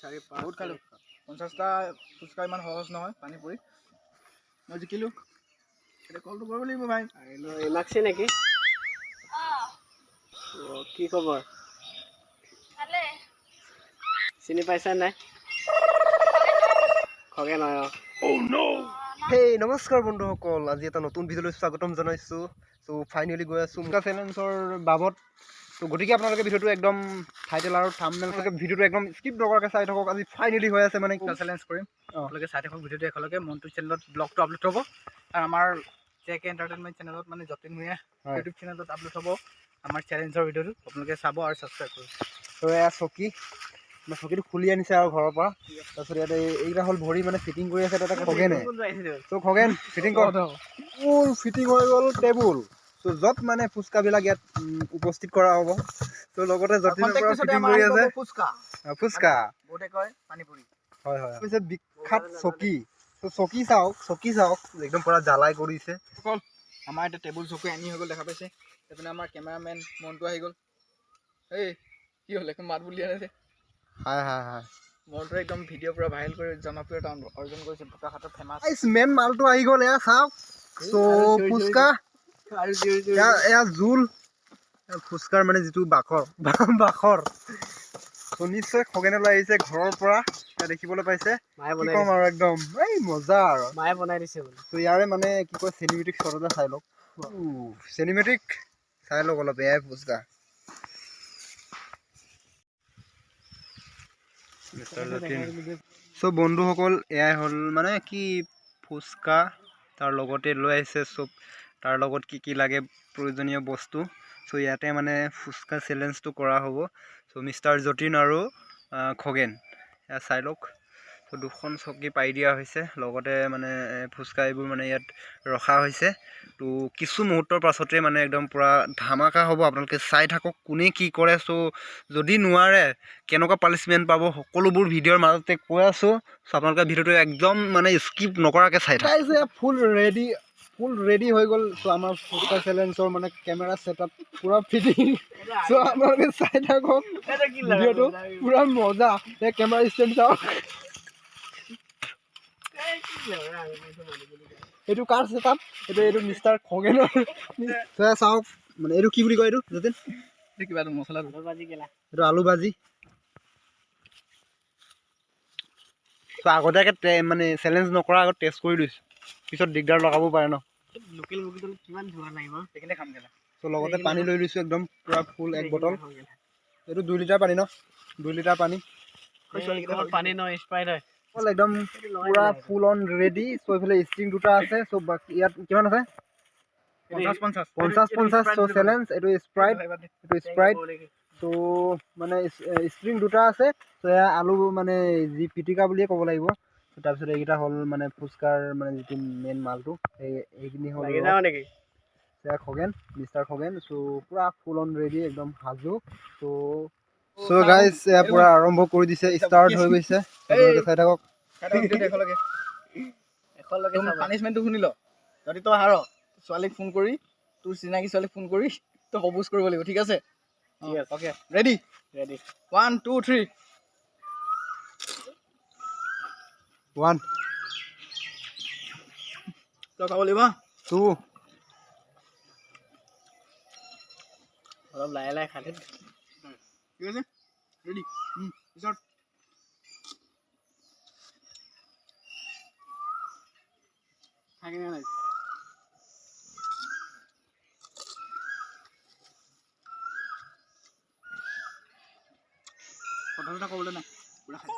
বহুত খালোঁ 50টা ফুচকা ইমান সহজ নহয় পানীপুৰি মই জিকিলোঁ এতিয়া কলটো কৰিব লাগিব ভাই এমাক্সি নেকি কি খবৰ চিনি পাইছা নাই খগে নহয় হেই নমস্কাৰ বন্ধুসকল আজি এটা নতুন ভিডিঅ'লৈ স্বাগতম জনাইছোঁ চ' ফাইনেলি গৈ আছোঁ মুকা চেলেঞ্জৰ বাবদ ত' গতিকে আপোনালোকে ভিডিঅ'টো একদম টাইটেল আৰু থাম্বনেল ভিডিঅ'টো একদম স্কিপ নকৰাকৈ চাই থাকক আজি ফাইনেলি হৈ আছে মানে চেলেঞ্জ কৰিম আপোনালোকে চাই থাকক ভিডিঅ'টো একেলগে মনটো চেনেলত ব্লগটো আপলোড হ'ব আৰু আমাৰ জেকে এণ্টাৰটেইনমেণ্ট চেনেলত মানে যতীন ভূঞা ইউটিউব চেনেলত আপলোড হ'ব আমাৰ চেলেঞ্জৰ ভিডিঅ'টো আপোনালোকে চাব আৰু ছাবস্ক্ৰাইব কৰিব ত' এয়া চকী মানে চকীটো খুলি আনিছে আৰু ঘৰৰ পৰা তাৰপিছত ইয়াতে এইকেইটা হ'ল ভৰি মানে ফিটিং কৰি আছে তাতে খগেনে ত' খগেন ফিটিং কৰ ফুল ফিটিং হৈ গ'ল টেবুল ত' য'ত মানে ফুচকাবিলাক ইয়াত উপস্থিত কৰা হ'ব ত' লগতে যতীনৰ পৰা ফিটিং কৰি আছে ফুচকা বহুতে কয় পানীপুৰি হয় হয় পিছে বিখ্যাত চকী ত' চকী চাওক একদম পুৰা জ্বালাই কৰিছে আমাৰ এতিয়া টেবুল চকী আনি হৈ গ'ল দেখা পাইছে এইপিনে আমাৰ কেমেৰামেন মনটো আহি গ'ল এই কি হ'ল একদম মাত বুলি আনিছে হয় মনটো একদম ভিডিঅ' পুৰা ভাইৰেল কৰি জনপ্ৰিয়তা অৰ্জন কৰিছে বোকাখাটৰ ফেমাছ মেইন মালটো আহি গ'ল এয়া চাওক চ' ফুচকা এয়া জোল ফুচকাৰ মানে যিটো বাখৰ ত' নিশ্চয় খগেনলৈ আহিছে ঘৰৰ পৰা দেখিবলৈ পাইছে কি ক'ম আৰু একদম এই মজা আৰু মায়ে বনাই দিছে বোলে ত' ইয়াৰে মানে কি কয় চিনেমেটিক শ্বট এটা চাই লওক চিনেমেটিক চাই লওক অলপ এয়াই ফুচকা চব বন্ধুসকল এয়াই হ'ল মানে কি ফুচকা তাৰ লগতে লৈ আহিছে চব তাৰ লগত কি লাগে প্ৰয়োজনীয় বস্তু চ' ইয়াতে মানে ফুচকা চেলেঞ্জটো কৰা হ'ব চ' মিষ্টাৰ যতীন আৰু খগেন এয়া চাই লওক চ' দুখন চকী পাৰি দিয়া হৈছে লগতে মানে ফুচকা এইবোৰ মানে ইয়াত ৰখা হৈছে ত' কিছু মুহূৰ্তৰ পাছতে মানে একদম পূৰা ধামাকা হ'ব আপোনালোকে চাই থাকক কোনে কি কৰে চ' যদি নোৱাৰে কেনেকুৱা পানিছমেণ্ট পাব সকলোবোৰ ভিডিঅ'ৰ মাজতে কৈ আছোঁ চ' আপোনালোকে ভিডিঅ'টো একদম মানে স্কিপ নকৰাকৈ চাই থাকে ফুল ৰেডি হৈ গ'ল চ' আমাৰ ফুচকা চেলেঞ্জৰ মানে কেমেৰা ছেটআপ পূৰা ফিটিং চ' আপোনালোকে চাই থাকক ভিডিঅ'টো পূৰা মজা এই কেমেৰা ষ্টেণ্ড চাওক এইটো কাৰ ছেটআপ এইটো মিষ্টাৰ খগেনৰ চাওক মানে এইটো কি বুলি কয় এইটো যতীন কিবা এটা মছলা এইটো আলু ভাজি ত' আগতীয়াকৈ মানে চেলেঞ্জ নকৰা আগত টেষ্ট কৰি লৈছোঁ পিছত দিগদাৰ লগাব পাৰে ন লোকেল মুৰ্গীটো কিমান ধোৱা লাগিব সেইখিনি খাম গেলা ত' লগতে পানী লৈ লৈছোঁ একদম পূৰা ফুল এক বটল এইটো 2 লিটাৰ পানী ন 2 লিটাৰ পানী পানী ন স্প্ৰাইট হয় একদম পূৰা ফুল অন ৰেডি চ' এইফালে ষ্ট্ৰিং দুটা আছে চ' বাকী ইয়াত কিমান আছে 50 চ' চেলেঞ্জ এইটো স্প্ৰাইট চ' মানে ষ্ট্ৰিং দুটা আছে চ' এয়া আলু মানে যি পিটিকা বুলিয়ে ক'ব লাগিব তাৰপিছত এইকেইটা হ'ল মানে ফুচকাৰ মানে যিটো মেইন মালটো এইখিনি হ'ল এয়া খগেন মিষ্টাৰ খগেন চ' পূৰা ফুল অন ৰেডি একদম সাজু চ' গাইজ এয়া পূৰা আৰম্ভ কৰি দিছে ষ্টাৰ্ট হৈ গৈছে চাই থাকক পানিছমেণ্টটো শুনি ল যদি তই হাৰ ছোৱালীক ফোন কৰি তোৰ চিনাকি ছোৱালীক ফোন কৰি তই প্ৰপ'জ কৰিব লাগিব ঠিক আছে অ'কে ৰেডি 1 2 3 1 তই খাব লাগিব 2 অলপ লাহে লাহে খালে ঠিক আছে ৰেডি পিছত খাই নাই কথা চথা ক'বলৈ নাই পুৰা খাই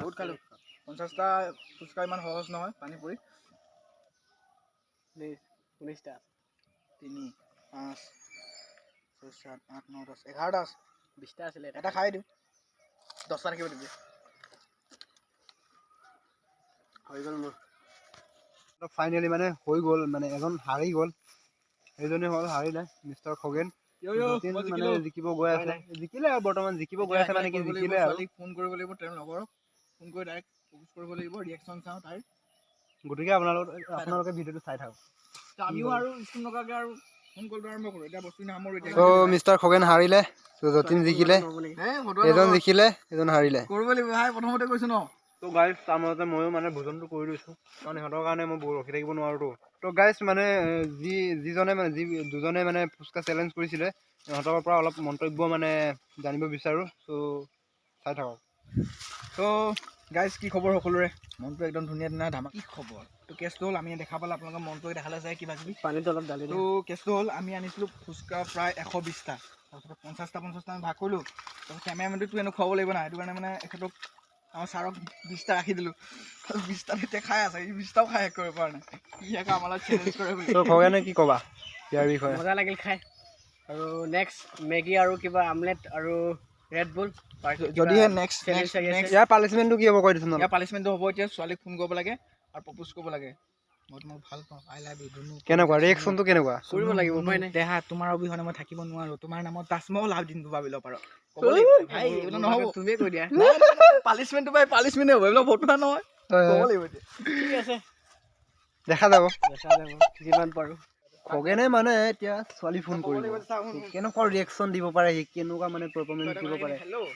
বহুত খালোঁ 50টা ফুচকা ইমান সহজ নহয় পানীপুৰি 19টা 3 5 6 7 8 9 10 11টা আছে 20টা আছিলে এটা খাই দিওঁ 10টা ৰাখিব দিবি হৈ গ'ল মোৰ ফাইনেলি মানে হৈ গ'ল মানে এজন হাৰি গ'ল এইজনে হ'ল হাৰিলে মিষ্টাৰ খগেন যতীন মই মানে জিকিলো। জিকিব গৈ আছে জিকিলে আৰু বৰ্তমান জিকিব গৈ আছে মানে কি জিকিলে আৰু ছোৱালীক ফোন কৰিব লাগিব তেওঁৰ লগৰক ফোন কৰি ডাইৰেক্ট প্ৰপ'জ কৰিব লাগিব ৰিয়েকশ্যন চাওঁ তাইৰ গতিকে আপোনালোকে ভিডিঅ'টো চাই থাকক আমিও আৰু স্কুল নগাকে আৰু ফোন কলটো আৰম্ভ কৰোঁ এতিয়া বস্তু নামৰ এতিয়া ত' মিষ্টাৰ খগেন হাৰিলে ত' যতীন জিকিলে এজন জিকিলে এজন হাৰিলে কৰিব লাগিব ভাই প্ৰথমতে কৈছো ন ত' গাইজ তাৰ মাজতে ময়ো মানে ভোজনটো কৰি লৈছোঁ কাৰণ সিহঁতৰ কাৰণে মই ৰখি থাকিব নোৱাৰোঁতো ত' গাইজ মানে দুজনে মানে ফুচকা চেলেঞ্জ কৰিছিলে সিহঁতৰ পৰা অলপ মন্তব্য মানে জানিব বিচাৰোঁ ত' চাই থাকক ত' গাইজ কি খবৰ সকলোৰে মনটো একদম ধুনীয়া ধুনীয়া ধামা কি খবৰ ত' কেছটো হ'ল আমি দেখা পালে আপোনালোকৰ মনটো দেখালে যায় কিবা কিবি পানীটো অলপ ঢালি ত' কেছটো হ'ল আমি আনিছিলোঁ ফুচকা প্ৰায় 120টা তাৰপিছত 50টা আমি ভাগ কৰিলোঁ তাৰপিছত কেমেৰামেনটোতো এনেও খুৱাব লাগিব না সেইটো কাৰণে মানে এখেতক আমাৰ ছাৰক 20টা ৰাখি দিলোঁ 20টা এতিয়া খাই আছে এই 20টাও খাই শেষ কৰিব পৰা নাই সি আকৌ আমাৰ লগত চেলেঞ্জ কৰে বুলি ত' খগেনে কি ক'বা ইয়াৰ বিষয়ে মজা লাগিল খাই আৰু নেক্সট মেগী আৰু কিবা আমলেট আৰু ৰেড বুল যদিহে নেক্সট ইয়াৰ পানিছমেণ্টটো কি হ'ব কৈ দিছোঁ ইয়াৰ পানিছমেণ্টটো হ'ব এতিয়া ছোৱালীক ফোন কৰিব লাগে আৰু প্ৰপ'জ কৰিব লাগে মই তোমাক ভাল পাওঁ আই লাভ ইউ ধুনু কেনেকুৱা ৰিয়েকশ্যনটো কেনেকুৱা কৰিব লাগিব উপায় নাই দেহা তোমাৰ অবিহনে মই থাকিব নোৱাৰোঁ তোমাৰ নামত তাজমহল লাভ দিনটো ভাবিব পাৰোঁ ভাই এইবিলাক নহ'ব তুমিয়ে কৈ দিয়া পানিছমেণ্টটো পাই পানিছমেণ্টে হ'ব এইবিলাক ফটোৱা নহয় ক'ব লাগিব এতিয়া ঠিক আছে দেখা যাব দেখা যাব যিমান পাৰোঁ খগেনে মানে এতিয়া ছোৱালী ফোন কৰিব কেনেকুৱা ৰিয়েকশ্যন দিব পাৰে সি কেনেকুৱা মানে পাৰফৰ্মেঞ্চ দিব পাৰে হেল্ল'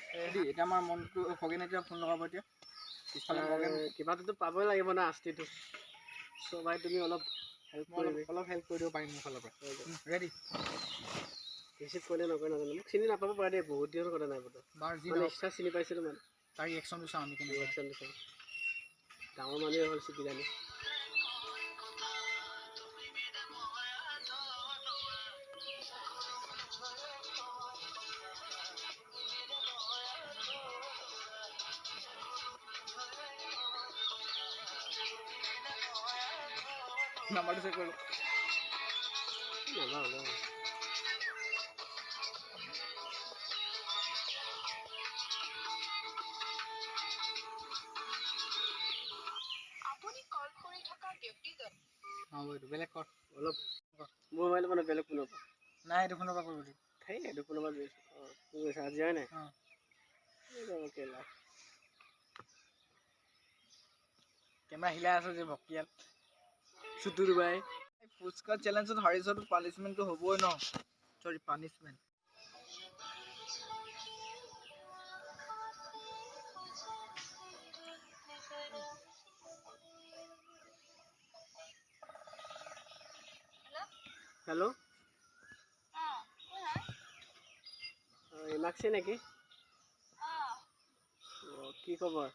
এতিয়া আমাৰ মনটো খগেনে এতিয়া ফোন লগাব এতিয়া পিছফালে খগেন কিবাটোতো পাবই লাগিব না আস্তিটো চ' ভাই তুমি অলপ হেল্প কৰিবি অলপ হেল্প কৰি দিব পাৰিম মোৰ ফালৰ পৰা ৰেডি ৰিচিভ কৰিলে নকয় নাজানো মোক চিনি নাপাব পাৰে দেই বহুত দিনৰ কথা নাই পতা বাৰ যি মানে ইচ্ছা চিনি পাইছিলোঁ মানে তাৰ ৰিয়েকশ্যনটো চাওঁ আমি কেনেকৈ ৰিয়েকশ্যন দিছোঁ ডাঙৰ মানুহে হ'ল চিকিজানি নাম্বাৰটো চেক কৰিলোঁ নাজানো হ'ব এইটো বেলেগ কৰ অলপ মোৰ মোবাইল মানে বেলেগ ফোনৰ পৰা নাই এইটো ফোনৰ পৰা কৰিব দিম সেই এইটো ফোনৰ পৰা গৈছোঁ অঁ তোৰ গৈছা আজি হয় নাই অঁ কেলা কেমেৰা হিলাই আছোঁ যে ভকিয়াল চুতুৰ বাই ফুচকা চেলেঞ্জত হাৰিছতো পানিছমেণ্টটো হ'বই ন চৰি পানিছমেণ্ট হেল্ল' ইমাক্সি নেকি অঁ কি খবৰ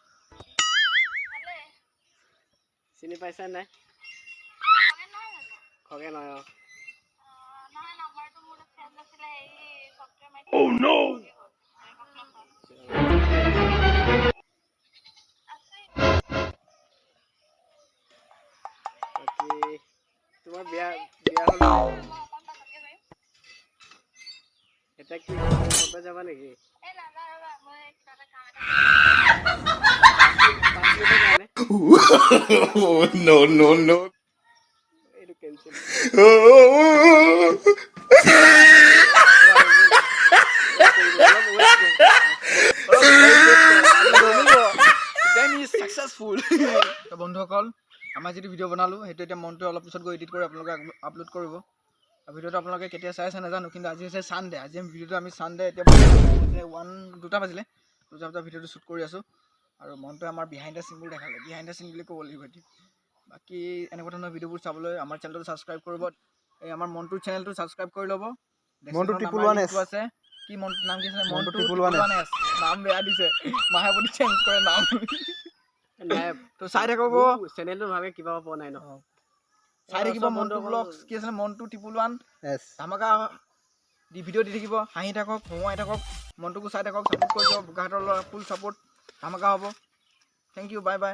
চিনি পাইছা নাই খগেন হয় অঁ Oh no! বাকী তোমাৰ বিয়া হ'ল এতিয়া কি ক'ৰবাত যাবা নেকি No, no, no. এইটো কেঞ্চেল সাকসেসফুল তো বন্ধুসকল আমাৰ যিটো ভিডিঅ' বনালোঁ সেইটো এতিয়া মনটো অলপ পিছত গৈ এডিট কৰি আপোনালোকে আপলোড কৰিব আৰু ভিডিঅ'টো আপোনালোকে কেতিয়া চাই আছে নাজানো কিন্তু আজি হৈছে ছানডে আজি ভিডিঅ'টো আমি ছানডে এতিয়া 2টা বাজিলে 2টা বজাত ভিডিঅ'টো শ্বুট কৰি আছোঁ আৰু মনটোৱে আমাৰ বিহাইণ্ড দ্য চিনবোৰ দেখালে বিহাইণ্ড দ্য চিন বুলি ক'ব লাগিব এতিয়া বাকী এনেকুৱা ধৰণৰ ভিডিঅ'বোৰ চাবলৈ আমাৰ চেনেলটো ছাবস্ক্ৰাইব কৰিব এই আমাৰ মনটোৰ চেনেলটো ছাবস্ক্ৰাইব কৰি ল'ব মনটো টিপুলৱানেছ আছে কি মনটো নাম কি আছে মনটো টিপুলৱানেছ নাম বেয়া দিছে মাহে প্ৰতি চেঞ্জ কৰে নাম নাই তো চাই থাকিব চেনেলটো ভালকে কিবা পোৱা নাই ন চাই থাকিব মনটো ব্লগছ কি আছিলে মনটো টিপুলৱান ধামাকা ভিডিঅ' দি থাকিব হাঁহি থাকক হহুৱাই থাকক মনটোকো চাই থাকক ছাপোৰ্ট কৰি দিব বোকাহাটৰ ফুল ছাপোৰ্ট ধামাকা হ'ব থেংক ইউ বাই বাই